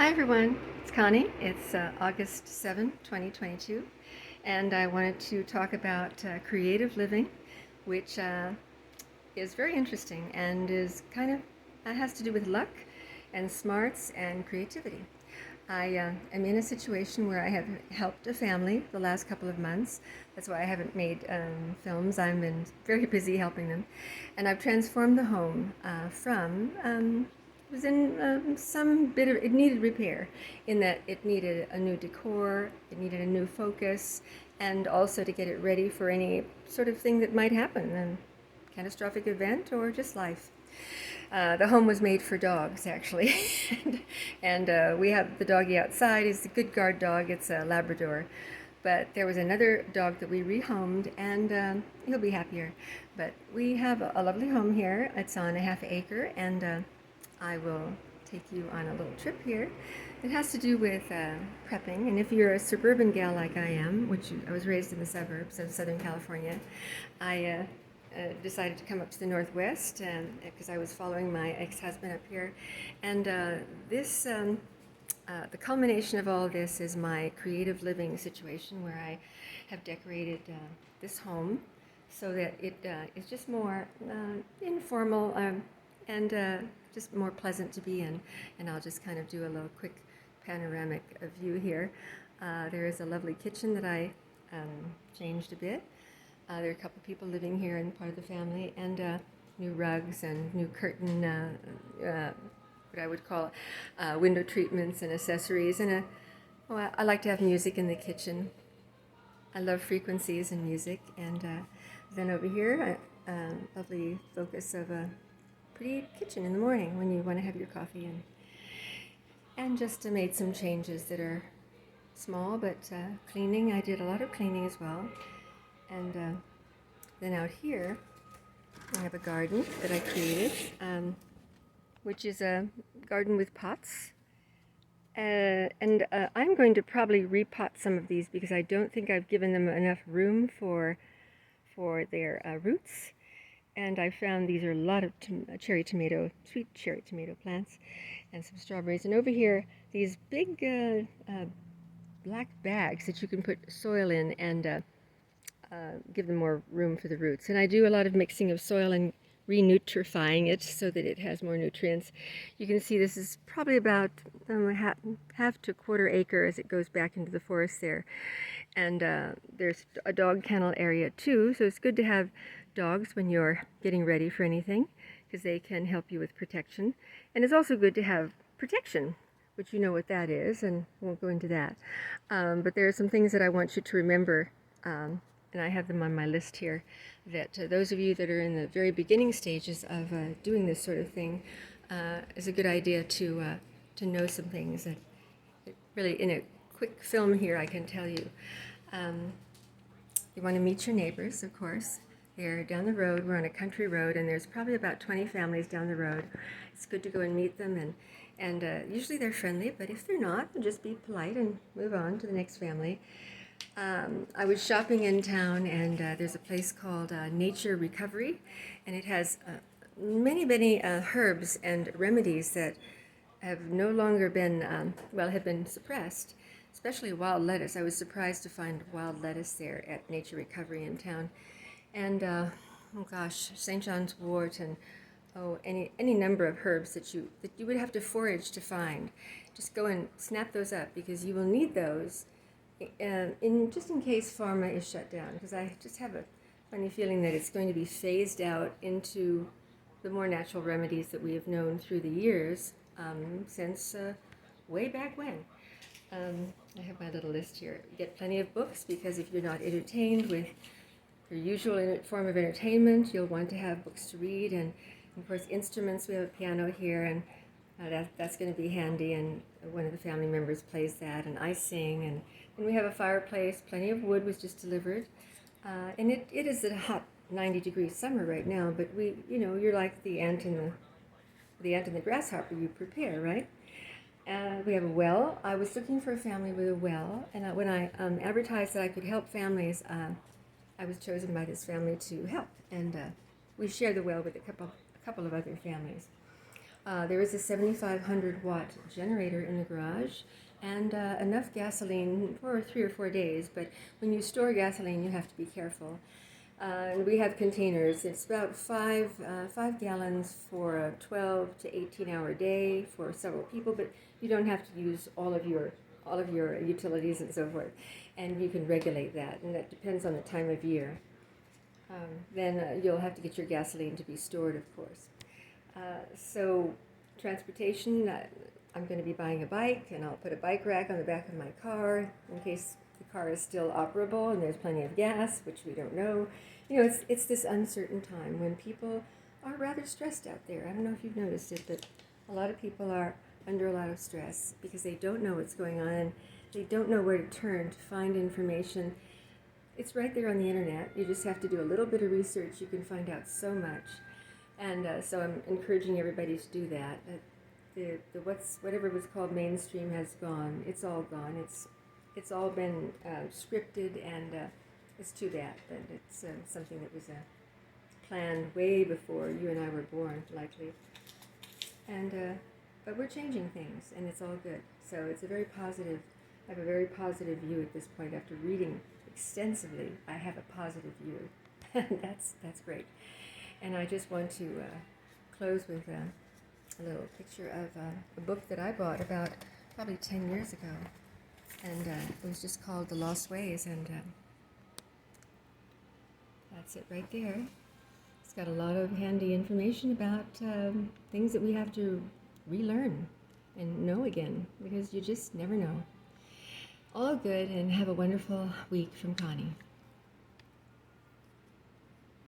Hi everyone, it's Connie. It's August 7, 2022, and I wanted to talk about creative living, which is very interesting and is kind of has to do with luck and smarts and creativity. I am in a situation where I have helped a family the last couple of months. That's why I haven't made films. I've been very busy helping them. And I've transformed the home from, it was in some bit of, it needed repair in that it needed a new decor, it needed a new focus, and also to get it ready for any sort of thing that might happen, a catastrophic event or just life. The home was made for dogs, actually, and we have the doggy outside. He's a good guard dog. It's a Labrador, but there was another dog that we rehomed, and he'll be happier. But we have a lovely home here. It's on a half acre, and I will take you on a little trip here. It has to do with prepping, and if you're a suburban gal like I am, which I was raised in the suburbs of Southern California, I decided to come up to the Northwest because I was following my ex-husband up here. And the culmination of all this is my creative living situation where I have decorated this home so that it is just more informal and just more pleasant to be in. And I'll just kind of do a little quick panoramic view here. There is a lovely kitchen that I changed a bit. There are a couple people living here and part of the family, and new rugs and new curtain, what I would call window treatments and accessories. And well, I like to have music in the kitchen. I love frequencies and music. And then over here, lovely focus of a pretty kitchen in the morning when you want to have your coffee in. And just made some changes that are small, but cleaning. I did a lot of cleaning as well. And then out here, I have a garden that I created, which is a garden with pots. And I'm going to probably repot some of these because I don't think I've given them enough room for their roots. And I found these are a lot of sweet cherry tomato plants, and some strawberries. And over here, these big black bags that you can put soil in and give them more room for the roots. And I do a lot of mixing of soil and re-nutrifying it so that it has more nutrients. You can see this is probably about half to a quarter acre as it goes back into the forest there. And there's a dog kennel area too, so it's good to have dogs when you're getting ready for anything because they can help you with protection. And it's also good to have protection, which you know what that is, and won't go into that. But there are some things that I want you to remember, and I have them on my list here, that those of you that are in the very beginning stages of doing this sort of thing, is a good idea to know some things. That really, in a quick film here, I can tell you. You want to meet your neighbors, of course. They're down the road. We're on a country road, and there's probably about 20 families down the road. It's good to go and meet them, and usually they're friendly, but if they're not, just be polite and move on to the next family. I was shopping in town, and there's a place called Nature Recovery, and it has many herbs and remedies that have no longer been, have been suppressed, especially wild lettuce. I was surprised to find wild lettuce there at Nature Recovery in town. And, St. John's wort and any number of herbs that you would have to forage to find. Just go and snap those up because you will need those just in case pharma is shut down, because I just have a funny feeling that it's going to be phased out into the more natural remedies that we have known through the years since way back when. I have my little list here. Get plenty of books, because if you're not entertained with your usual form of entertainment, you'll want to have books to read, and of course instruments. We have a piano here, and that's going to be handy, and one of the family members plays that, and I sing, and we have a fireplace. Plenty of wood was just delivered, and it is a hot 90-degree summer right now, but you're like the ant and the grasshopper. You prepare, right? We have a well. I was looking for a family with a well, and when I advertised that I could help families, I was chosen by this family to help, and we share the well with a couple of other families. There is a 7,500 watt generator in the garage and enough gasoline for 3 or 4 days. But when you store gasoline, you have to be careful. And we have containers. It's about 5 gallons for a 12 to 18 hour day for several people, but you don't have to use all of your utilities and so forth. And you can regulate that, and that depends on the time of year. Then you'll have to get your gasoline to be stored, of course. So transportation, I'm going to be buying a bike, and I'll put a bike rack on the back of my car in case the car is still operable and there's plenty of gas, which we don't know. You know, it's this uncertain time when people are rather stressed out there. I don't know if you've noticed it, but a lot of people are under a lot of stress because they don't know what's going on and they don't know where to turn to find information. It's right there on the internet. You just have to do a little bit of research. You can find out so much. And so I'm encouraging everybody to do that. Whatever was called mainstream has gone. It's all gone. It's all been scripted, and it's too bad. But it's something that was planned way before you and I were born, likely. And but we're changing things, and it's all good. So it's a very positive. I have a very positive view at this point. After reading extensively, I have a positive view, and that's great. And I just want to close with a little picture of a book that I bought about probably 10 years ago. And it was just called The Lost Ways, and that's it right there. It's got a lot of handy information about things that we have to relearn and know again, because you just never know. All good, and have a wonderful week from Connie.